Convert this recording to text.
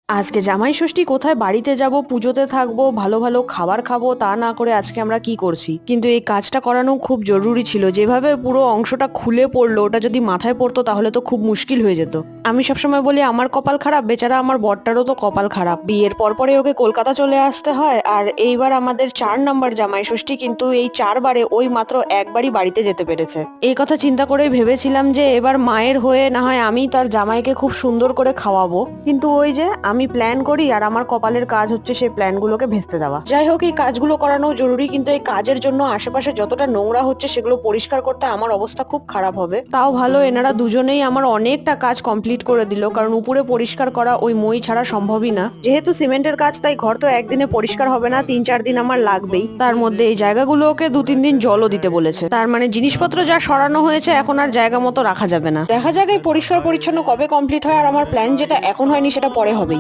আজকে জামাই ষষ্ঠী, কোথায় বাড়িতে যাব, পুজোতে থাকবো, ভালো ভালো খাবার খাবো, তা না করে আজকে আমরা কি করছি। কিন্তু এই কাজটা করানো খুব জরুরি ছিল। যেভাবে পুরো অংশটা খুলে পড়লো, ওটা যদি মাথায় পড়তো তাহলে তো খুব মুশকিল হয়ে যেত। আমি সবসময় বলি আমার কপাল খারাপ, বেচারা আমার বরটারও তো কপাল খারাপ। বিয়ের পরপরে ওকে কলকাতা চলে আসতে হয়, আর এইবার আমাদের 4 নম্বর জামাই ষষ্ঠী, কিন্তু এই 4 বারে ওই মাত্র একবারই বাড়িতে যেতে পেরেছে। এই কথা চিন্তা করে ভেবেছিলাম যে এবার মায়ের হয়ে না হয় আমি তার জামাইকে খুব সুন্দর করে খাওয়াবো, কিন্তু ওই যে আমি প্ল্যান করি আর আমার কপালের কাজ হচ্ছে সেই প্ল্যানগুলোকে ভেস্তে দেওয়া। যাই হোক, এই কাজগুলো করানো জরুরি, কিন্তু এই কাজের জন্য আশেপাশে যতটা নোংরা হচ্ছে সেগুলো পরিষ্কার করতে আমার অবস্থা খুব খারাপ হবে। তাও ভালো, এনারা দুজনেই আমার অনেকটা কাজ কমপ্লিট করে দিল, কারণ উপরে পরিষ্কার করা ওই মই ছাড়া সম্ভবই না। যেহেতু সিমেন্টের কাজ, তাই ঘর তো একদিনে পরিষ্কার হবে না, 3-4 দিন আমার লাগবেই। তার মধ্যে এই জায়গাগুলোকে 2-3 দিন জলও দিতে বলেছে। তার মানে জিনিসপত্র যা সরানো হয়েছে এখন আর জায়গা মতো রাখা যাবে না। দেখা যাক এই পরিষ্কার পরিচ্ছন্ন কবে কমপ্লিট হয়, আর আমার প্ল্যান যেটা এখন হয়নি সেটা পরে হবেই।